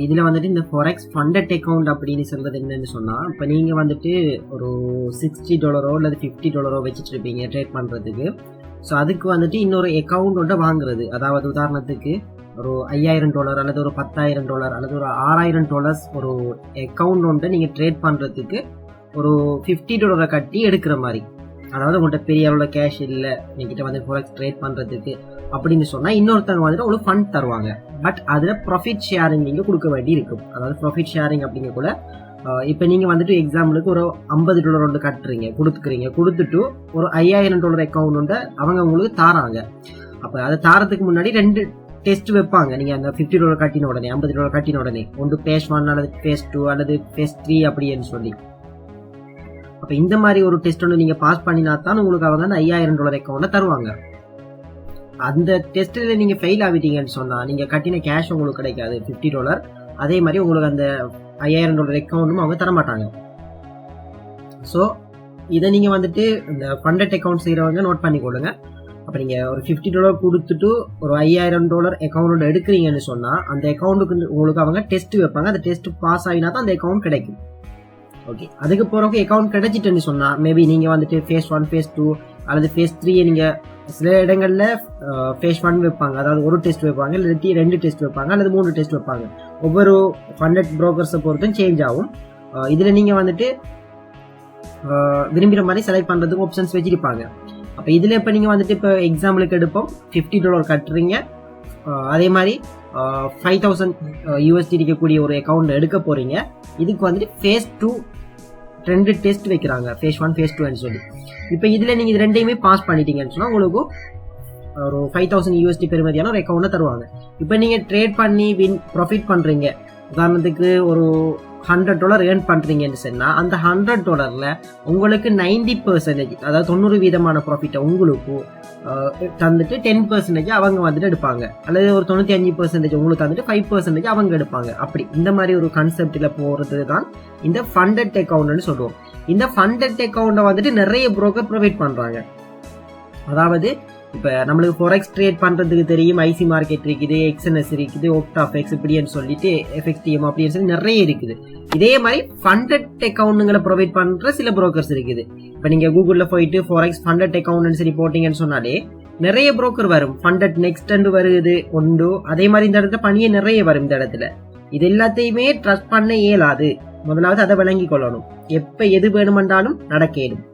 இதில் வந்துட்டு இந்த ஃபாரெக்ஸ் ஃபண்டட் அக்கௌண்ட் அப்படின்னு சொல்கிறது என்னன்னு சொன்னால், இப்போ நீங்கள் வந்துட்டு ஒரு $60 அல்லது $50 வச்சுட்டு இருப்பீங்க ட்ரேட் பண்ணுறதுக்கு. ஸோ அதுக்கு வந்துட்டு இன்னொரு அக்கௌண்ட்டோட வாங்குறது, அதாவது உதாரணத்துக்கு ஒரு $5000 அல்லது ஒரு $10,000 அல்லது ஒரு $6000 ஒரு அக்கௌண்ட் நீங்கள் ட்ரேட் பண்ணுறதுக்கு ஒரு $50 கட்டி எடுக்கிற மாதிரி. அதாவது உங்கள்கிட்ட பெரிய அளவில் கேஷ் இல்லை, நீங்கிட்ட வந்து ஃபாரெக்ஸ் ட்ரேட் பண்ணுறதுக்கு அப்படின்னு சொன்னால் இன்னொருத்தவங்க வந்துட்டு உங்களுக்கு ஃபண்ட் தருவாங்க. பட் அதில் ப்ராஃபிட் ஷேரிங் நீங்கள் கொடுக்க வேண்டி இருக்கும். அதாவது ப்ராஃபிட் ஷேரிங் அப்படிங்க கூட இப்போ நீங்கள் வந்துட்டு எக்ஸாம்பிளுக்கு ஒரு $50 ஒன்று கொடுத்துட்டு ஒரு $5000 அக்கௌண்ட் ஒன்று அவங்க உங்களுக்கு தாராங்க. அப்போ அதை தாரத்துக்கு முன்னாடி 2 டெஸ்ட் வைப்பாங்க. நீங்கள் அந்த $50 கட்டின உடனே, $50 கட்டின உடனே ஒன்று phase 1 அல்லது phase 2 அல்லது phase 3 அப்படின்னு சொல்லி. அப்போ இந்த மாதிரி ஒரு டெஸ்ட் ஒன்று நீங்கள் பாஸ் பண்ணினா தான் உங்களுக்கு அவங்க அந்த $5000 அக்கௌண்ட்டை தருவாங்க. அந்த டெஸ்ட்டில் நீங்கள் ஃபெயில் ஆகிட்டீங்கன்னு சொன்னால் நீங்கள் கட்டின கேஷ் உங்களுக்கு கிடைக்காது $50. அதே மாதிரி உங்களுக்கு அந்த $5000 அக்கௌண்ட்டும் அவங்க தரமாட்டாங்க. ஸோ இதை நீங்கள் வந்துட்டு இந்த ஃபண்டட் அக்கௌண்ட் செய்கிறவங்க நோட் பண்ணி கொடுங்க. அப்போ நீங்கள் ஒரு $50 கொடுத்துட்டு ஒரு $5000 அக்கௌண்ட் எடுக்கிறீங்கன்னு சொன்னால் அந்த அக்கௌண்ட்டுக்கு உங்களுக்கு அவங்க டெஸ்ட் வைப்பாங்க. அந்த டெஸ்ட் பாஸ் ஆகினா தான் அந்த அக்கௌண்ட் கிடைக்கும். ஓகே, அதுக்கு போகிறக்கு அக்கௌண்ட் கிடைச்சிட்டுன்னு சொன்னால் மேபி நீங்கள் வந்துட்டு phase 1 phase 2 அல்லது phase 3 நீங்கள் சில இடங்களில் phase 1 வைப்பாங்க, அதாவது ஒரு டெஸ்ட் வைப்பாங்க, இல்லை 2 டெஸ்ட் வைப்பாங்க அல்லது 3 டெஸ்ட் வைப்பாங்க. ஒவ்வொரு ஃபண்டட் புரோக்கர்ஸை பொறுத்தும் சேஞ்ச் ஆகும். இதில் நீங்கள் வந்துட்டு விரும்புகிற மாதிரி செலக்ட் பண்ணுறதுக்கு ஆப்ஷன்ஸ் வச்சிருப்பாங்க. அப்போ இதில் இப்போ நீங்கள் வந்துட்டு இப்போ எக்ஸாம்பிளுக்கு எடுப்போம் $50 கட்டுறீங்க, அதே மாதிரி $5000 USD இருக்கக்கூடிய ஒரு அக்கௌண்ட் எடுக்க போகிறீங்க. இதுக்கு வந்துட்டு phase 2 2 டெஸ்ட் வைக்கிறாங்க, phase 1 phase 2 சொல்லி. இப்போ இதில் நீங்கள் இது ரெண்டையுமே பாஸ் பண்ணிட்டீங்கன்னு சொன்னால் உங்களுக்கு ஒரு $5000 USD பெறுமதியான ஒரு அக்கௌண்ட்டை தருவாங்க. இப்போ நீங்கள் ட்ரேட் பண்ணி ப்ராஃபிட் பண்ணுறீங்க, உதாரணத்துக்கு ஒரு $100 ஏர்ன் பண்ணுறீங்கன்னு சொன்னால் அந்த $100 உங்களுக்கு 90%, அதாவது 90% ப்ராஃபிட்டை உங்களுக்கு தந்துட்டு 10% அவங்க வந்துட்டு எடுப்பாங்க, அல்லது ஒரு 95% உங்களுக்கு தந்துட்டு 5% அவங்க எடுப்பாங்க. அப்படி இந்த மாதிரி ஒரு கான்செப்டில் போகிறது தான் இந்த ஃபண்டட் அக்கௌண்ட்னு சொல்லுவோம். இந்த ஃபண்டட் அக்கௌண்ட்டை வந்துட்டு நிறைய புரோக்கர் ப்ரொவைட் பண்ணுறாங்க. அதாவது இப்போ நம்மளுக்கு ஃபாரெக்ஸ் ட்ரேட் பண்ணுறதுக்கு தெரியும், ஐசி மார்க்கெட் இருக்குது, XNS இருக்குது, OctaFX இப்படின்னு சொல்லிட்டு FXTM அப்படின்னு சொல்லி நிறைய இருக்குது. இதே மாதிரி ஃபண்டட் அக்கௌண்ட்டுங்களை ப்ரொவைட் பண்ணுற சில புரோக்கர்ஸ் இருக்குது. இப்போ நீங்கள் கூகுளில் போயிட்டு ஃபாரெக்ஸ் ஃபண்டட் அக்கௌண்ட்னு சொல்லி போட்டிங்கன்னு சொன்னாலே நிறைய புரோக்கர் வரும். ஃபண்டட் நெக்ஸ்ட் வருது உண்டு, அதே மாதிரி இந்த இடத்துல பணியே நிறைய வரும். இந்த இடத்துல இது எல்லாத்தையுமே ட்ரஸ்ட் பண்ண இயலாது. முதலாவது அதை விளங்கி கொள்ளணும், எப்போ எது வேணுமென்றாலும் நடக்கணும்.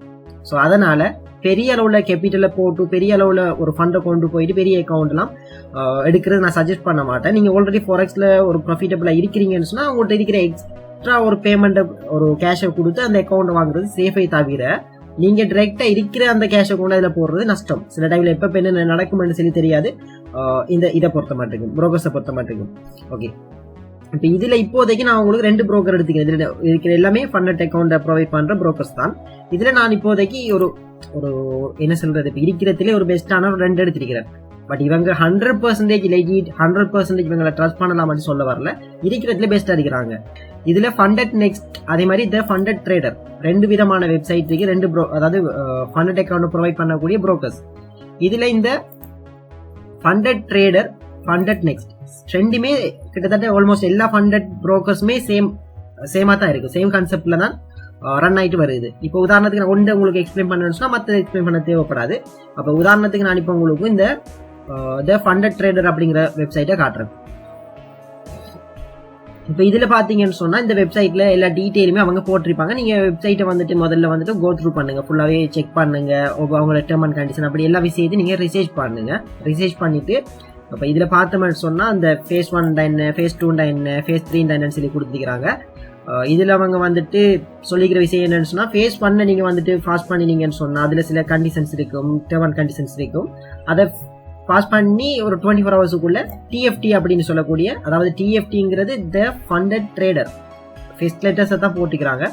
ஸோ அதனால் பெரிய அளவில் கேபிட்டலை போட்டு பெரிய அளவில் ஒரு ஃபண்டை கொண்டு போயிட்டு பெரிய அக்கௌண்ட்லாம் எடுக்கிறது நான் சஜஸ்ட் பண்ண மாட்டேன். நீங்கள் ஆல்ரெடி ஃபாரெக்ஸில் ஒரு ப்ராஃபிட்டபிளாக இருக்கிறீங்கன்னு சொன்னால் உங்கள்கிட்ட இருக்கிற எக்ஸ்ட்ரா ஒரு பேமெண்ட்டை ஒரு கேஷை கொடுத்து அந்த அக்கௌண்ட்டை வாங்குறது சேஃபை தவிர நீங்கள் டிரெக்டாக இருக்கிற அந்த கேஷை கொண்டு அதில் போடுறது நஷ்டம். சில டைமில் எப்போ என்ன நடக்கும்னு சொல்லி தெரியாது. இதை பொறுத்த மாட்டேங்கும், புரோக்கர்ஸை பொறுத்த மாட்டேங்கும். ஓகே, இப்போ இதில் இப்போதைக்கு நான் உங்களுக்கு 2 புரோக்கர் எடுத்துக்கிறேன். இதில் இருக்கிற எல்லாமே ஃபண்டட் அக்கௌண்ட்டை ப்ரொவைட் பண்ணுற புரோக்கர்ஸ் தான். இதில் நான் இப்போதைக்கு ஒரு என்ன சொல்றது, இப்போ இருக்கிறதுலே ஒரு பெஸ்ட்டான 2 எடுத்திருக்கிறேன். பட் இவங்க 100% லெஜிட், 100% இவங்களை ட்ரஸ்ட் பண்ணலாம்னு சொல்ல வரல, இருக்கிறதுல பெஸ்ட்டாக இருக்கிறாங்க. இதில் ஃபண்டட் நெக்ஸ்ட், அதே மாதிரி த ஃபண்டட் ட்ரேடர் 2 விதமான வெப்சைட் இருக்கு. 2 அதாவது ஃபண்டட் அக்கௌண்ட் ப்ரொவைட் பண்ணக்கூடிய புரோக்கர்ஸ். இதில் இந்த ஃபண்டட் ட்ரேடர், ஃபண்டட் நெக்ஸ்ட் ரெண்டுமே கிட்டத்தட்ட ஆல்மோஸ்ட் எல்லா ஃபண்டட் புரோக்கர்ஸுமே சேமாக தான் இருக்குது. சேம் கான்செப்டில் தான் ரன் ஆகிட்டு வருது. இப்போ உதாரணத்துக்கு நான் ஒன்று உங்களுக்கு எக்ஸ்பிளைன் பண்ணணும்னா மற்ற எக்ஸ்பிளைன் பண்ண தேவைப்படாது. அப்போ உதாரணத்துக்கு நான் இப்போ உங்களுக்கு இந்த த ஃபண்டட் ட்ரேடர் அப்படிங்கிற வெப்சைட்டை காட்டுறேன். இப்போ இதில் பார்த்தீங்கன்னு சொன்னால் இந்த வெப்சைட்டில் எல்லா டீட்டெயிலுமே அவங்க போட்டிருப்பாங்க. நீங்கள் வெப்சைட்டை வந்துட்டு முதல்ல வந்துட்டு கோ த்ரூ பண்ணுங்கள், ஃபுல்லாகவே செக் பண்ணுங்கள், அவங்களோட டேர்ம் அண்ட் கண்டிஷன் அப்படி எல்லா விஷயத்தையும் நீங்கள் ரிசர்ச் பண்ணுங்கள். ரிசர்ச் பண்ணிவிட்டு அப்போ இதில் பார்த்தோம்னு சொன்னால் அந்த phase 1 என்ன, phase 2 என்ன, phase 3 என்னன்னு சொல்லி கொடுத்துருக்கிறாங்க. இதில் அவங்க வந்துட்டு சொல்லிக்கிற விஷயம் என்னன்னு சொன்னால் phase 1 நீங்கள் வந்துட்டு பாஸ் பண்ணினீங்கன்னு சொன்னால் அதில் சில கண்டிஷன்ஸ் இருக்கும், டேர்ம் அண்ட் கண்டிஷன்ஸ் இருக்கும். அதை பாஸ் பண்ணி ஒரு 24 ஹவர்ஸுக்குள்ளே TFT அப்படின்னு சொல்லக்கூடிய, அதாவது TFTங்கிறது த ஃபண்டட் ட்ரேடர் ஃபர்ஸ்ட் லெட்டர்ஸை தான் போட்டுக்கிறாங்க.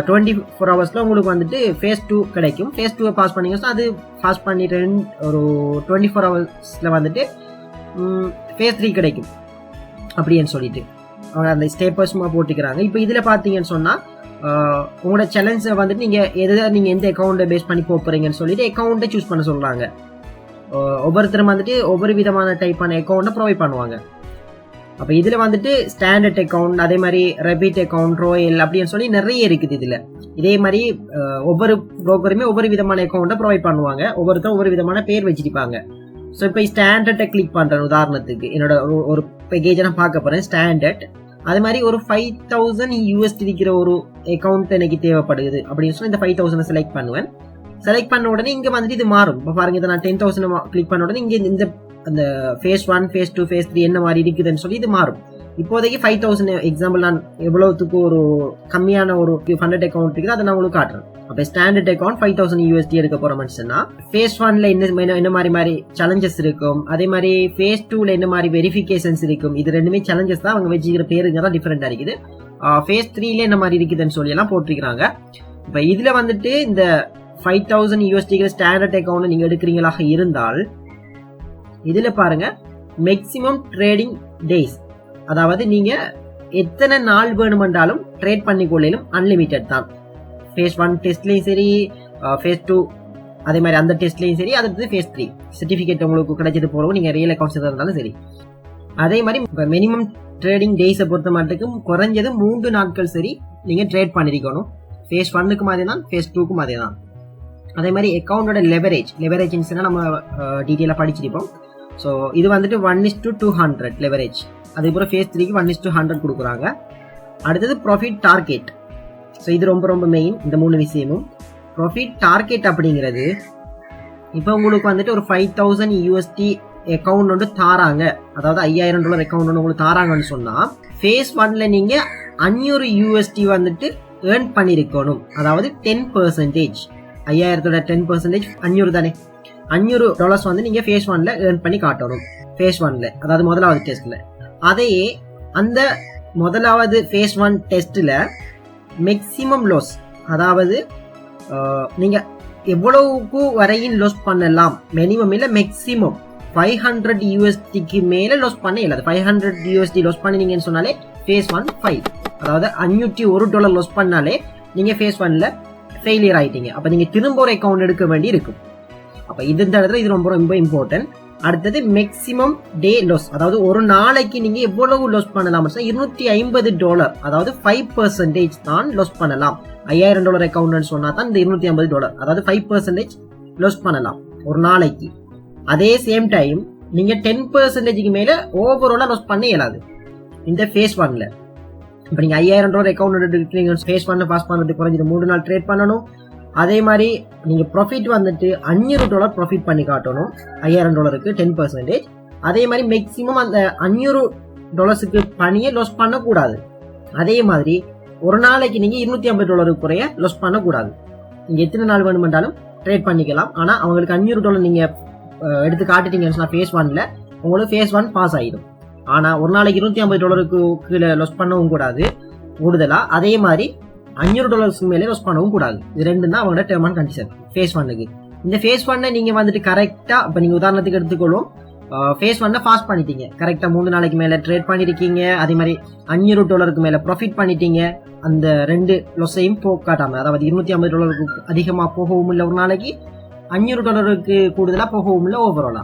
24 ஹவர்ஸில் உங்களுக்கு வந்துட்டு phase 2 கிடைக்கும். phase 2 பாஸ் பண்ணிங்கன்னா அது பாஸ் பண்ணிட்டு ஒரு 24 ஹவர்ஸில் வந்துட்டு phase 3 கிடைக்கும் அப்படின்னு சொல்லிட்டு அவங்க அந்த ஸ்டேப்பர்ஸுமா போட்டுக்கிறாங்க. இப்போ இதில் பார்த்தீங்கன்னு சொன்னால் உங்களோட சேலஞ்சை வந்துட்டு நீங்கள் எந்த அக்கௌண்ட்டை பேஸ் பண்ணி போகிறீங்கன்னு சொல்லிட்டு அக்கௌண்ட்டை சூஸ் பண்ண சொல்கிறாங்க. ஒவ்வொருத்தரும் வந்துட்டு ஒவ்வொரு விதமான டைப்பான அக்கௌண்ட்டை ப்ரொவைட் பண்ணுவாங்க. அப்போ இதில் வந்துட்டு ஸ்டாண்டர்ட் அக்கௌண்ட், அதே மாதிரி ரெபிட் அக்கௌண்ட், ரோயல் அப்படின்னு சொல்லி நிறைய இருக்குது இதில். இதே மாதிரி ஒவ்வொரு ப்ரோக்கருமே ஒவ்வொரு விதமான அக்கௌண்ட்டை ப்ரொவைட் பண்ணுவாங்க, ஒவ்வொருத்தரும் ஒவ்வொரு விதமான பேர் வச்சிருப்பாங்க. ஸோ இப்போ ஸ்டாண்டர்ட்டை கிளிக் பண்ணுறேன். உதாரணத்துக்கு என்னோட ஒரு பேக்கேஜை நான் பார்க்க போகிறேன், ஸ்டாண்டர்ட். அது மாதிரி ஒரு 5000 USD இருக்கிற ஒரு அக்கௌண்ட் எனக்கு தேவைப்படுது அப்படின்னு சொல்லி இந்த 5000 செலக்ட் பண்ணுவேன். செலக்ட் பண்ண உடனே இங்கே வந்துட்டு இது மாறும். இப்போ பாருங்க, இதை நான் 10,000 கிளிக் பண்ண உடனே இங்கே இந்த அந்த phase 1, phase 2, phase 3 என்ன மாதிரி இருக்குதுன்னு சொல்லி இது மாறும். இப்போதைக்கு 5000 எக்ஸாம்பிள் நான் எவ்வளவுத்துக்கு ஒரு கம்மியான ஒரு ஃபண்டட் அக்கௌண்ட் இருக்குது அதை நான் உங்களுக்கு காட்டுறேன். அப்போ ஸ்டாண்டர்ட் அக்கௌண்ட் 5000 USD எடுக்க போறோம்னு சொன்னா phase 1ல என்ன மாதிரி சேலஞ்சஸ் இருக்கும், அதே மாதிரி phase 2ல என்ன மாதிரி வெரிஃபிகேஷன்ஸ் இருக்கும். இது ரெண்டுமே சேலஞ்சஸ் தான், அவங்க வச்சுக்கிற பேருங்க தான் டிஃபரெண்டா இருக்குது. phase 3ல என்ன மாதிரி இருக்குதுன்னு சொல்லி எல்லாம் போட்டிருக்கிறாங்க. இப்போ இதுல வந்துட்டு இந்த 5000 USD ஸ்டாண்டர்ட் அக்கௌண்ட் நீங்க எடுக்கிறீங்களாக இருந்தால் இதுல பாருங்க மேக்ஸிமம் ட்ரேடிங் டேஸ், அதாவது நீங்க எத்தனை நாள் வேணுமென்றாலும் ட்ரேட் பண்ணிக்கொள்ளும், அன்லிமிட்டட் தான். phase 1 டெஸ்ட்லயும் சரி, phase 2 அதே மாதிரி அந்த டெஸ்ட்லயும் சரி, அடுத்தது phase 3 சர்டிபிகேட் உங்களுக்கு கிடைச்சது போலவும் நீங்க ரியல் அக்கௌண்ட்ஸ் இருந்தாலும் சரி. அதே மாதிரி மினிமம் ட்ரேடிங் டேஸை பொறுத்த மட்டுக்கும் குறைஞ்சது 3 நாட்கள் சரி நீங்க ட்ரேட் பண்ணிருக்கணும். phase 1க்கும் அதே தான், phase 2க்கும் அதே தான். அதே மாதிரி அக்கௌண்டோட லெவரேஜ் நம்ம டீட்டெயிலாக படிச்சிருப்போம். ஸோ இது வந்துட்டு 1:200 லெவரேஜ். அதுக்கப்புறம் phase 3க்கு 1:100 கொடுக்குறாங்க. அடுத்தது ப்ராஃபிட் டார்கெட். ஸோ இது ரொம்ப ரொம்ப மெயின், இந்த 3 விஷயமும். ப்ராஃபிட் டார்கெட் அப்படிங்கிறது இப்போ உங்களுக்கு வந்துட்டு ஒரு 5000 USD அக்கௌண்ட் ஒன்று தாராங்க, அதாவது $5000 அக்கௌண்ட் ஒன்று உங்களுக்கு தாராங்கன்னு சொன்னா phase 1ல நீங்க 500 USD வந்துட்டு ஏர்ன் பண்ணிருக்கணும், அதாவது 10%. 5000 10% 500 தானே, $500 வந்து நீங்க phase 1ல ஏர்ன் பண்ணி காட்டணும். phase 1ல அதாவது முதலாவது டெஸ்ட்ல. அதையே அந்த முதலாவது phase 1 டெஸ்ட்ல மேக்ஸிமம் லாஸ், அதாவது நீங்க எவ்வளவுக்கு வரையும் லாஸ் பண்ணலாம், மினிமம் இல்ல மேக்ஸிமம் 500 USDக்கு மேல லாஸ் பண்ண இயலாது. 500 USD லாஸ் பண்ணினீங்கன்னு சொன்னாலே phase 1 5, அதாவது $501 லாஸ் பண்ணாலே நீங்க phase 1ல ஃபெயிலியர் ஆயிட்டீங்க. அப்ப நீங்க திரும்ப ஒரு அக்கௌண்ட் எடுக்க வேண்டி இருக்கும். அப்ப இந்த இடத்துல இது ரொம்ப ரொம்ப இம்பார்ட்டன்ட். அடுத்தது மேக்ஸிமம் டே லாஸ், அதாவது ஒரு நாளைக்கு நீங்க எவ்வளவு லாஸ் பண்ணலாம், $250, அதாவது 5% தான் லாஸ் பண்ணலாம். $5000 அக்கௌண்ட் சொன்னா தான் இந்த $250, அதாவது 5% லாஸ் பண்ணலாம் ஒரு நாளைக்கு. அதே சேம் டைம் நீங்க 10%க்கு மேல ஓவராலா லாஸ் பண்ண இயலாது இந்த phase 1ல. இப்போ நீங்க $5000 அக்கௌண்ட் எடுக்கிறீங்க, phase 1 பாஸ் பண்ணுறது குறைஞ்சிட்டு 3 நாள் ட்ரேட் பண்ணணும். அதே மாதிரி நீங்க ப்ராஃபிட் வந்துட்டு $500 ப்ராஃபிட் பண்ணி காட்டணும், $5000க்கு 10%. அதே மாதிரி மேக்ஸிமம் அந்த $500க்கு பணியை லாஸ் பண்ணக்கூடாது. அதே மாதிரி ஒரு நாளைக்கு நீங்க $250 குறைய லாஸ் பண்ணக்கூடாது. நீங்க எத்தனை நாள் வேணுமென்றாலும் ட்ரேட் பண்ணிக்கலாம். ஆனா அவங்களுக்கு $500 நீங்க எடுத்து காட்டிட்டீங்கன்னு சொன்னா phase 1ல உங்களுக்கு phase 1 பாஸ் ஆயிடும். ஆனா ஒரு நாளைக்கு $250க்கு கீழே லாஸ் பண்ணவும் கூடாது கூடுதலா. அதே மாதிரி $500 மேலே லாஸ் பண்ணவும் கூடாது. இது ரெண்டும் தான் அவங்களோட டேர்ம் அண்ட் கண்டிஷன் phase 1க்கு. இந்த phase 1 நீங்க வந்துட்டு கரெக்டா, இப்ப நீங்க உதாரணத்துக்கு எடுத்துக்கொள்ளும், phase 1 பாஸ் பண்ணிட்டீங்க, கரெக்டா 3 நாளைக்கு மேல ட்ரேட் பண்ணிருக்கீங்க, அதே மாதிரி $500க்கு மேல ப்ராஃபிட் பண்ணிட்டீங்க, அந்த 2 லொஸையும் காட்டாம, அதாவது $250க்கு அதிகமா போகவும் இல்லை ஒரு நாளைக்கு, $500க்கு கூடுதலா போகவும் இல்லை ஓவராலா.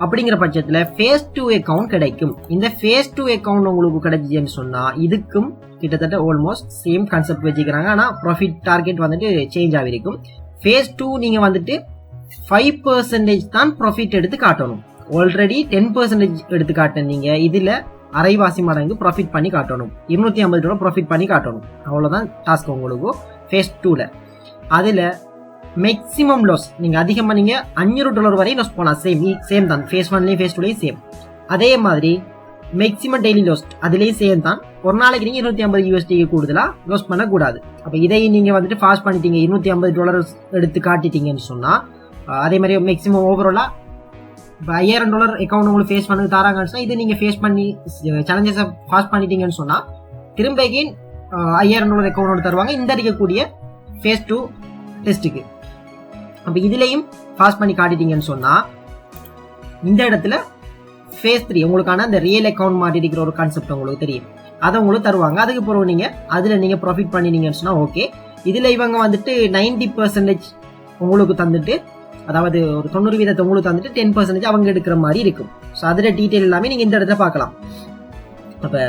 அப்படிங்கிற பட்சத்துல phase 2 அக்கௌண்ட் கிடைக்கும். இந்த phase 2 அக்கௌண்ட் உங்களுக்கு கிடைச்சின்னு சொன்னா இதுக்கும் கிட்டத்தட்ட ஆல்மோஸ்ட் சேம் கான்செப்ட் வச்சுக்கிறாங்க. ஆனா ப்ராஃபிட் டார்கெட் வந்துட்டு சேஞ்ச் ஆகிருக்கும். phase 2 நீங்க வந்துட்டு 5% தான் ப்ராஃபிட் எடுத்து காட்டணும். ஆல்ரெடி 10% எடுத்து காட்டினீங்க, இதுல அரைவாசி மடங்கு ப்ராஃபிட் பண்ணி காட்டணும். $250 ப்ராஃபிட் பண்ணி காட்டணும். அவ்வளவுதான் டாஸ்க் உங்களுக்கு phase 2ல. அதுல மேக்ஸிமம் லாஸ் நீங்க அதிகமா நீங்க $500 வரை லாஸ் பண்ணலாம். சேம் தான் phase 1லயும் phase 2லயும் சேம். அதே மாதிரி மேக்ஸிமம் டெய்லி லாஸ் அதுலயும் சேம் தான். ஒரு நாளைக்கு நீங்க $250 USD கூடுதலா லாஸ் பண்ண கூடாது. அப்ப இதையும் நீங்க வந்துட்டு பாஸ் பண்ணிட்டீங்க, $250 எடுத்து காட்டிட்டீங்கன்னு சொன்னா, அதே மாதிரி மேக்ஸிமம் ஓவராலா $5000 அக்கௌண்ட் உங்களுக்கு ஃபேஸ் பண்ணி தராங்கன்னு சொன்னா, இது நீங்க ஃபேஸ் பண்ணி சேலஞ்சஸை பாஸ் பண்ணிட்டீங்கன்னு சொன்னா திரும்ப அகைன் $5000 அக்கௌண்ட் தருவாங்க இந்த இருக்கக்கூடிய phase 2 டெஸ்ட்டுக்கு. அப்ப இதுலயும் பாஸ் பண்ணி காட்டிட்டீங்கன்னு சொன்னா இந்த இடத்துல phase 3 உங்களுக்கான அந்த ரியல் அக்கௌண்ட் மாதிரி இருக்கிற ஒரு கான்செப்ட் உங்களுக்கு தெரியும், அதை உங்களுக்கு தருவாங்க. அதுக்கு பிறகு நீங்க அதுல நீங்க ப்ராஃபிட் பண்ணினீங்கன்னு சொன்னா ஓகே. இதுல இவங்க வந்துட்டு 90% உங்களுக்கு தந்துட்டு, அதாவது ஒரு 90% உங்களுக்கு தந்துட்டு 10% அவங்க எடுக்கிற மாதிரி இருக்கும். ஸோ அதுல டீட்டெயில் எல்லாமே நீங்க இந்த இடத்துல பார்க்கலாம். அப்போ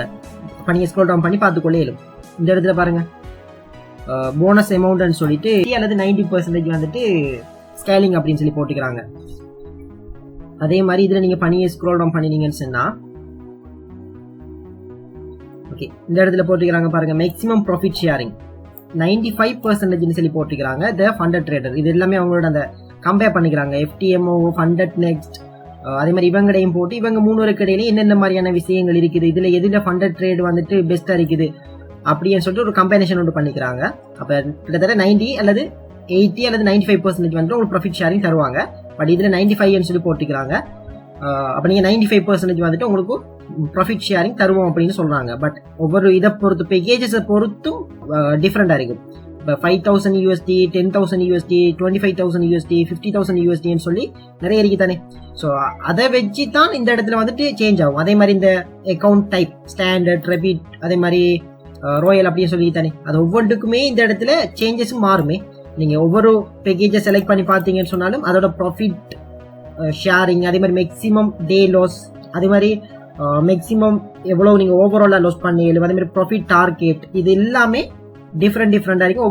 நீங்கள் ஸ்க்ரோல் டவுன் பண்ணி பார்த்துக்கொள்ளே இயலும். இந்த இடத்துல பாருங்க போனஸ் அமௌண்ட்னு சொல்லிட்டு அல்லது 90% வந்துட்டு ஸ்கேலிங் அப்படின்னு சொல்லி போட்டுக்கிறாங்க. அதே மாதிரி இதில் நீங்கள் பணியை ஸ்க்ரோல் டவுன் பண்ணினீங்கன்னு சொன்னால் ஓகே இந்த இடத்துல போட்டுக்கிறாங்க பாருங்க மேக்ஸிமம் ப்ராஃபிட் ஷேரிங் 95% சொல்லி போட்டுக்கிறாங்க. த ஃபண்டட் ட்ரேடர் இது எல்லாமே அவங்களோட அந்த கம்பேர் பண்ணிக்கிறாங்க FTMO ஃபண்டட் நெக்ஸ்ட் அதே மாதிரி இவங்கடையும் போட்டு இவங்க 3 பேருக்கு இடையில என்னென்ன மாதிரியான விஷயங்கள் இருக்குது, இதில் எதில் ஃபண்டட் ட்ரேட் வந்துட்டு பெஸ்ட்டாக இருக்குது அப்படின்னு சொல்லிட்டு ஒரு கம்பைனேஷன் ஒன்று பண்ணிக்கிறாங்க. அப்போ கிட்டத்தட்ட 90 அல்லது 80 அல்லது 95% வந்து உங்களுக்கு ப்ராஃபிட் ஷேரிங் தருவாங்க. பட் இதில் 95 சொல்லி போட்டுக்கிறாங்க. அப்போ நீங்கள் 95% வந்துட்டு உங்களுக்கு ப்ராஃபிட் ஷேரிங் தருவோம் அப்படின்னு சொல்கிறாங்க. பட் ஒவ்வொரு இதை பொறுத்து பேக்கேஜஸை பொறுத்தும் டிஃப்ரெண்டாக இருக்கும். இப்போ $5,000 $10,000 $25,000 $50,000 சொல்லி நிறைய இருக்கு தானே. ஸோ அதை வச்சு தான் இந்த இடத்துல வந்துட்டு சேஞ்ச் ஆகும். அதே மாதிரி இந்த அக்கௌண்ட் டைப் ஸ்டாண்டர்ட் ரெபிட் அதே மாதிரி ரோயல் அப்படின்னு சொல்லி தானே அது ஒவ்வொன்றுக்குமே இந்த இடத்துல சேஞ்சஸும் மாறுமே. நீங்கள் ஒவ்வொரு பேக்கேஜை செலக்ட் பண்ணி பார்த்தீங்கன்னு சொன்னாலும் அதோட ப்ராஃபிட் ஷேரிங் அதே மாதிரி மேக்ஸிமம் டே லாஸ் அதே மாதிரி மேக்ஸிமம் எவ்வளோ நீங்கள் ஓவராலாக லாஸ் பண்ணியலும் அதே மாதிரி ப்ராஃபிட் டார்கெட் இது எல்லாமே டிஃப்ரெண்டாக இருக்கும்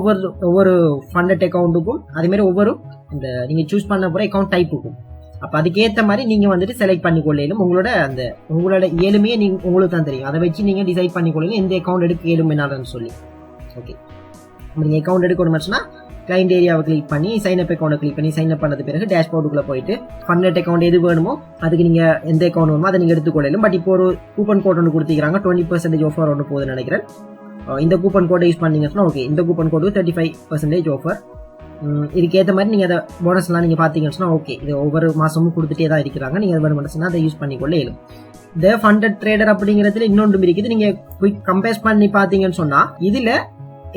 ஒவ்வொரு ஃபண்டட் அக்கௌண்ட்டுக்கும் அதே மாதிரி ஒவ்வொரு இந்த நீங்கள் சூஸ் பண்ண போகிற அக்கௌண்ட் டைப்புக்கும். அப்போ அதுக்கேற்ற மாதிரி நீங்கள் வந்துட்டு செலக்ட் பண்ணிக்கொள்ளையிலும் உங்களோட இயலுமையே உங்களுக்கு தான் தெரியும். அதை வச்சு நீங்கள் டிசைட் பண்ணிக்கொள்ளுங்க எந்த அக்கௌண்ட் எடுக்க இயலும் என்னான்னு சொல்லி. ஓகே நீங்கள் அக்கௌண்ட் எடுக்கணும்னா கிளைண்ட் ஏரியாவை கிளிக் பண்ணி சைன் அப் அக்கௌண்ட்டை கிளிக் பண்ணி சைன் அப் பண்ணது பிறகு டேஷ்போர்டுக்குள்ளே போயிட்டு ஃபண்டட் அக்கௌண்ட் எது வேணுமோ அதுக்கு நீங்கள் எந்த அக்கௌண்ட் வேணுமோ அதை நீங்கள் எடுத்துக்கொள்ளையிலும். பட் இப்போ ஒரு கூப்பன் கோட் ஒன்று கொடுத்துக்கிறாங்க 20% ஆஃபர் ஒன்று போகுதுன்னு நினைக்கிறேன். இந்த கூப்பன் கோடை யூஸ் பண்ணீங்கன்னா ஓகே இந்த கூப்பன் கோடு 35% ஆஃபர். இதுக்கேற்ற மாதிரி நீங்கள் அதை போனஸ்லாம் நீங்கள் பார்த்தீங்கன்னு சொன்னால் ஓகே இது ஒவ்வொரு மாதமும் கொடுத்துட்டே தான் இருக்கிறாங்க. நீங்கள் அது வேணும்னா அதை யூஸ் பண்ணிக்கொள்ள இயலும். த ஃபண்டட் ட்ரேடர் அப்படிங்கிறதுல இன்னொன்று இருக்குது. நீங்கள் குயிக் கம்பேர் பண்ணி பார்த்தீங்கன்னு சொன்னால் இதில்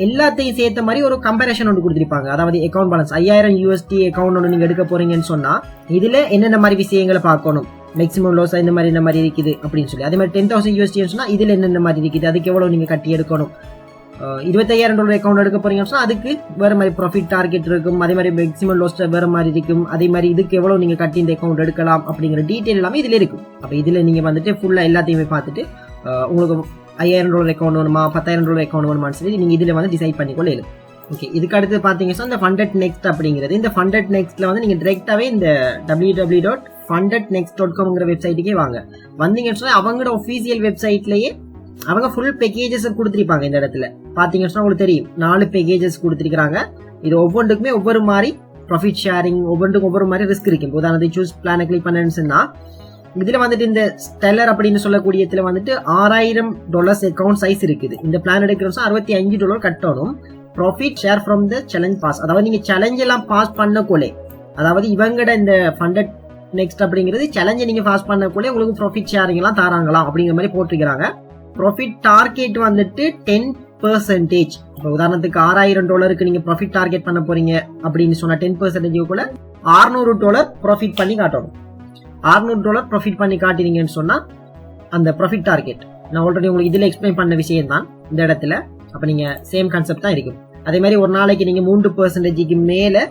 எல்லாத்தையும் சேர்த்த மாதிரி ஒரு கம்பேரிஷன் ஒன்று கொடுத்துருப்பாங்க. அதாவது அக்கௌண்ட் பேலன்ஸ் $5,000 அக்கௌண்ட் ஒன்று நீங்கள் எடுக்க போறீங்கன்னு சொன்னால் இதில் என்னென்ன மாதிரி விஷயங்களை பார்க்கணும் மேக்ஸிமம் லாஸ் இந்த மாதிரி இருக்குது அப்படின்னு சொல்லி. அதே மாதிரி $10,000 சொன்னால் இதில் என்னென்ன மாதிரி இருக்குது அதுக்கு எவ்வளோ நீங்கள் கட்டி எடுக்கணும். $25,000 அக்கௌண்ட் எடுக்க போறீங்கன்னு சொன்னால் அதுக்கு வேறு மாதிரி ப்ராஃபிட் டார்கெட் இருக்கும். அதே மாதிரி மேக்ஸிமம் லாஸ் வேறு மாதிரி இருக்கும். அதே மாதிரி இதுக்கு எவ்வளோ நீங்கள் கட்டி இந்த அக்கௌண்ட் எடுக்கலாம் அப்படிங்கிற டீட்டெயில் எல்லாமே இதில் இருக்கும். அப்போ இதில் நீங்கள் வந்துட்டு ஃபுல்லாக எல்லாத்தையுமே பார்த்துட்டு உங்களுக்கு $5,000 அக்கௌண்ட் வேணுமா $10,000 அக்கௌண்ட் வேணுமான்னு சொல்லி நீங்கள் இதில் வந்து டிசைட் பண்ணிக்கொள்ள இயலும். ஓகே இதுக்கு அடுத்து பார்த்தீங்கன்னா இந்த ஃபண்டட் நெக்ஸ்ட் அப்படிங்கிறது இந்த ஃபண்டட் நெக்ஸ்ட்டில் வந்து நீங்கள் டிரெக்டாகவே இந்த www.fundednext.com வெப்சைட்டுக்கே வந்தீங்கன்னு சொன்னால் அவங்களோட ஒஃபீஷியல் வெப்சைட்லேயே அவங்க ஃபுல் பேக்கேஜஸ் கொடுத்துருப்பாங்க. இந்த இடத்துல பார்த்தீங்கன்னு சொன்னால் உங்களுக்கு தெரியும் 4 பேக்கேஜஸ் கொடுத்துருக்காங்க. இது ஒவ்வொன்றுக்குமே ஒவ்வொரு மாதிரி ப்ராஃபிட் ஷேரிங் ஒவ்வொன்றுக்கும் ஒவ்வொரு மாதிரி ரிஸ்க் இருக்கும். உதாரணத்துக்கு சூஸ் பிளானை கிளிக் பண்ணேன்னு சொன்னால் இதில் வந்துட்டு இந்த ஸ்டெல்லர் அப்படின்னு சொல்லக்கூடியதுல வந்துட்டு $6,000 அக்கௌண்ட் சைஸ் இருக்குது. இந்த பிளான் எடுக்கிறோம் $65 கட்டணும். Profit share from the challenge pass அதாவது நீங்கள் சேலஞ்ச் எல்லாம் பாஸ் பண்ணக்கோலே அதாவது இவங்கட இந்த ஃபண்டட் நெக்ஸ்ட் அப்படிங்கிறது சேலஞ்சை நீங்கள் பாஸ் பண்ணக்கோலே உங்களுக்கு ப்ராஃபிட் ஷேரிங் எல்லாம் தராங்களாம் அப்படிங்கிற மாதிரி போட்டிருக்கிறாங்க. ப்ராஃபிட் டார்கெட் வந்துட்டு 10%. இப்போ உதாரணத்துக்கு $6,000 நீங்கள் ப்ராஃபிட் டார்கெட் பண்ண போறீங்க அப்படின்னு சொன்னா 10% கூட $600 ப்ராஃபிட் பண்ணி காட்டணும். $600 ப்ராஃபிட் பண்ணி காட்டினீங்கன்னு சொன்னா அந்த ப்ராஃபிட் டார்கெட் நான் ஆல்ரெடி உங்களுக்கு இதில் எக்ஸ்பிளைன் பண்ண விஷயம் தான் இந்த இடத்துல. அப்போ நீங்கள் சேம் கான்செப்ட் தான் இருக்கும். அதே மாதிரி ஒரு நாளைக்கு நீங்கள் 3% மேலே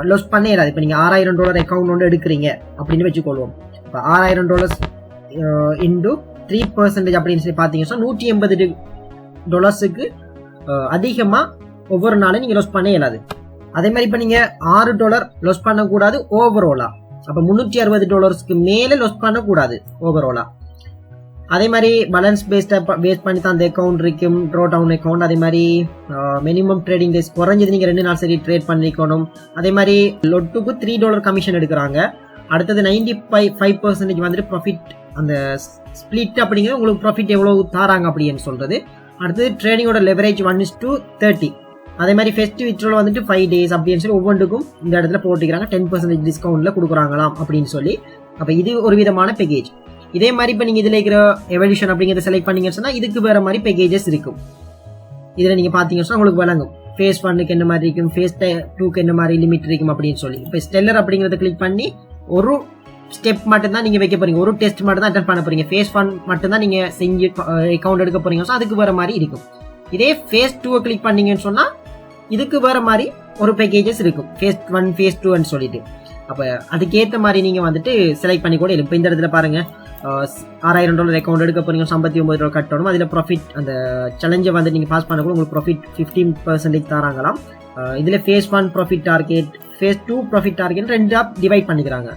லாஸ் பண்ணே இராது. இப்போ நீங்கள் $6,000 அக்கௌண்ட் ஒன்று எடுக்கிறீங்க அப்படின்னு வச்சுக்கொள்வோம். இப்போ $6,000 இன்டு 3% அப்படின்னு சொல்லி பார்த்தீங்கன்னா $180 அதிகமாக ஒவ்வொரு நாளும் நீங்கள் லாஸ் பண்ணே இயலாது. அதே மாதிரி இப்போ நீங்கள் $6 லாஸ் பண்ணக்கூடாது ஓவராலா. அப்போ $360 மேலே லாஸ் பண்ணக்கூடாது ஓவராலா. அதே மாதிரி பேலன்ஸ் பேஸ் பண்ணி தான் அந்த அக்கௌண்ட் இருக்கும். ட்ரோ டவுன் அக்கௌண்ட் அதே மாதிரி மினிமம் ட்ரேடிங் டேஸ் குறைஞ்சது நீங்கள் 2 நாள் சரி ட்ரேட் பண்ணிக்கணும். அதே மாதிரி லொட்டுக்கு $3 கமிஷன் எடுக்கிறாங்க. அடுத்தது 95% வந்துட்டு ப்ராஃபிட் அந்த ஸ்பிளிட் அப்படிங்கிறது உங்களுக்கு ப்ராஃபிட் எவ்வளவு தாராங்க அப்படின்னு சொல்றது. அடுத்தது ட்ரேடிங்கோட லெவரேஜ் 1:30. அதே மாதிரி ஃபெஸ்டிவ் விட்ரோல வந்துட்டு 5 days அப்படின்னு சொல்லி ஒவ்வொன்றுக்கும் இந்த இடத்துல போட்டுக்கிறாங்க 10% டிஸ்கவுண்ட்ல கொடுக்குறாங்களாம் அப்படின்னு சொல்லி. அப்போ இது ஒரு விதமான பேக்கேஜ். இதே மாதிரி இப்போ நீங்கள் இதில் இருக்கிற எவல்யூஷன் அப்படிங்கிறத செலக்ட் பண்ணீங்கன்னு சொன்னால் இதுக்கு வேறு மாதிரி பேக்கேஜஸ் இருக்கும். இதில் நீங்கள் பார்த்தீங்கன்னா உங்களுக்கு வழங்கும் ஃபேஸ் 1க்கு என்ன மாதிரி இருக்கும், ஃபேஸ் 2க்கு என்ன மாதிரி லிமிட் இருக்கும் அப்படின்னு சொல்லி. இப்போ ஸ்டெல்லர் அப்படிங்கிறத கிளிக் பண்ணி ஒரு ஸ்டெப் மட்டும் தான் நீங்கள் வைக்க போறீங்க, ஒரு டெஸ்ட் மட்டும் தான் அட்டன் பண்ண போறீங்க. ஃபேஸ் 1 மட்டும் தான் நீங்கள் செஞ்சு அக்கௌண்ட் எடுக்க போறீங்க. ஸோ அதுக்கு வேறு மாதிரி இருக்கும். இதே ஃபேஸ் 2 கிளிக் பண்ணீங்கன்னு சொன்னால் இதுக்கு வேறு மாதிரி ஒரு பேக்கேஜஸ் இருக்கும். ஃபேஸ் 1 ஃபேஸ் 2ன்னு சொல்லிட்டு. அப்போ அதுக்கேற்ற மாதிரி நீங்கள் வந்துட்டு செலக்ட் பண்ணி கூட இருக்கும். இப்போ இந்த இடத்துல பாருங்க $6,000 அக்கௌண்ட் எடுக்க போறீங்க, $59 கட்டணும். அதில் ப்ராஃபிட் அந்த சேலஞ்சை வந்து நீங்கள் பாஸ் பண்ணக்கூட உங்களுக்கு ப்ராஃபிட் 15% தராங்களாம். இதில் phase 1 profit target, phase 2 profit target ரெண்டாக டிவைட் பண்ணிக்கிறாங்க.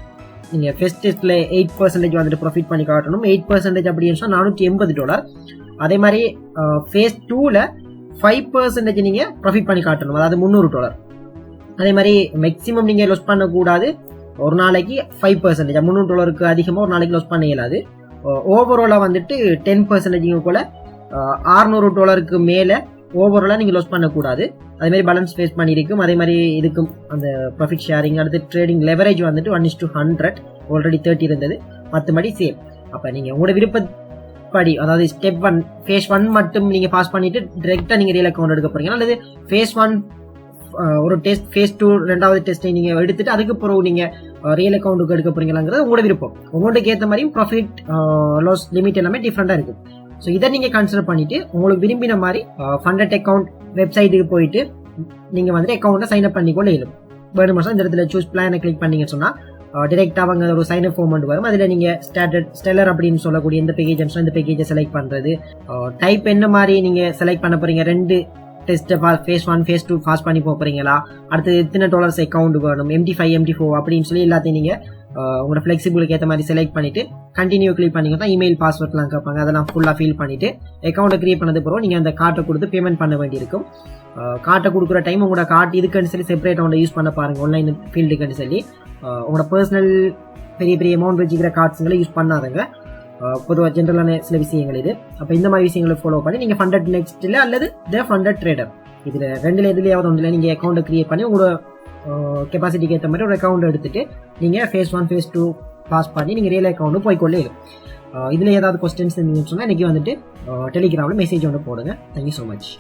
நீங்கள் ஃபர்ஸ்ட் டெஸ்ட்டில் 8% வந்துட்டு ப்ராஃபிட் பண்ணி காட்டணும். 8% அப்படின்னு சொன்னால் $480. அதே மாதிரி phase 2ல் 5% நீங்கள் ப்ராஃபிட் பண்ணி காட்டணும், அதாவது $300. அதே மாதிரி மேக்ஸிமம் நீங்கள் லொஸ் பண்ணக்கூடாது, ஒரு நாளைக்கு 5%, $300 அதிகமாக ஒரு நாளைக்கு லொஸ் பண்ண இயலாது. ஓவராலாக வந்துட்டு 10% போல $600 மேலே ஓவராலாக நீங்கள் லொஸ் பண்ணக்கூடாது. அதேமாதிரி பேலன்ஸ் ஃபேஸ் பண்ணியிருக்கும். அதே மாதிரி இதுக்கும் அந்த ப்ராஃபிட் ஷேரிங், அடுத்து ட்ரேடிங் லெவரேஜ் வந்துட்டு 1:100 ஆல்ரெடி 30 இருந்தது, 10 மணி சேம். அப்போ நீங்கள் உங்களோட விருப்பப்படி, அதாவது ஸ்டெப் 1 phase 1 மட்டும் நீங்கள் பாஸ் பண்ணிட்டு டிரெக்டாக நீங்கள் ரியல் அக்கௌண்ட் எடுக்க போறீங்க, அல்லது phase 1 ஒரு டெஸ்ட், phase 2 ரெண்டாவது டெஸ்ட்டை நீங்கள் எடுத்துட்டு அதுக்கு பிறகு நீங்கள் ரியல் அக்கௌண்ட்டுக்கு எடுக்க போறீங்களாங்கிறது உங்களோட விருப்பம். உங்களுக்கு ஏற்ற மாதிரியும் ப்ராஃபிட் லாஸ் லிமிட் எல்லாமே டிஃப்ரெண்டாக இருக்குது. ஸோ இதை நீங்கள் கன்சிடர் பண்ணிட்டு உங்களுக்கு விரும்பின மாதிரி ஃபண்டட் அக்கௌண்ட் வெப்சைட்டுக்கு போயிட்டு நீங்கள் வந்துட்டு அக்கௌண்ட்டை சைன் அப் பண்ணிக்கொள்ள இயலும். வேணுமா இந்த இடத்துல சூஸ் பிளானை கிளிக் பண்ணீங்கன்னு சொன்னால் டிரெக்டாக அவங்க ஒரு சைன் அப் ஃபார்ம் வரும். அதில் நீங்கள் ஸ்டெல்லர் அப்படின்னு சொல்லக்கூடிய எந்த பேக்கேஜ் இந்த பேக்கேஜை செலக்ட் பண்ணுறது, டைப் என்ன மாதிரி நீங்கள் செலக்ட் பண்ண போறீங்க, 2 டெஸ்ட்டை phase 1 phase 2 பாஸ் பண்ணி போகிறீங்களா, அடுத்து எத்தனை $, அக்கௌண்ட் வேணும், MT5 MT4 அப்படின்னு சொல்லி எல்லாத்தையும் நீங்கள் உங்களோட ஃப்ளெக்சிபிளுக்கு ஏற்ற மாதிரி செலக்ட் பண்ணிட்டு கண்டினியூ கிளிக் பண்ணிங்கன்னா இமெயில் பாஸ்வேர்ட்லாம் கேட்பாங்க. அதெல்லாம் ஃபுல்லாக ஃபில் பண்ணிட்டு அக்கௌண்ட்டை கிரியேட் பண்ணது பிறகு நீங்கள் அந்த கார்ட்டை கொடுத்து பேமெண்ட் பண்ண வேண்டியிருக்கும். கார்ட்டை கொடுக்குற டைம் உங்களோட கார்ட் இதுக்குன்னு சொல்லி செப்பரேட் அமௌண்ட் யூஸ் பண்ண பாருங்கள், ஆன்லைன் ஃபீல்டுக்குன்னு சொல்லி. உங்களோட பர்சனல் பெரிய பெரிய அமௌண்ட் வச்சுக்கிற கார்ட்ஸுங்களை யூஸ் பண்ணாதங்க. பொதுவாக ஜென்ரலான சில விஷயங்கள் இது. அப்போ இந்த மாதிரி விஷயங்களை ஃபாலோ பண்ணி நீங்கள் ஃபண்டட் நெக்ஸ்ட்டில் அல்லது த ஃபண்டட் ட்ரேடர் இதில் ரெண்டில் எதுலையாவது ஒன்றில் நீங்கள் அக்கௌண்ட்டை கிரியேட் பண்ணி உங்களோட கெப்பாசிட்டிக்கு ஏற்ற மாதிரி ஒரு அக்கௌண்ட் எடுத்துட்டு நீங்கள் phase 1 phase 2 பாஸ் பண்ணி நீங்கள் ரியல் அக்கௌண்ட்டு போய்க்கொள்ளே இருக்கும். இதில் ஏதாவது கொஸ்டின்ஸ் இருந்தீங்கன்னு சொன்னால் இன்றைக்கி வந்துட்டு டெலிகிராமில் மெசேஜ் ஒன்று போடுங்க. Thank you so much.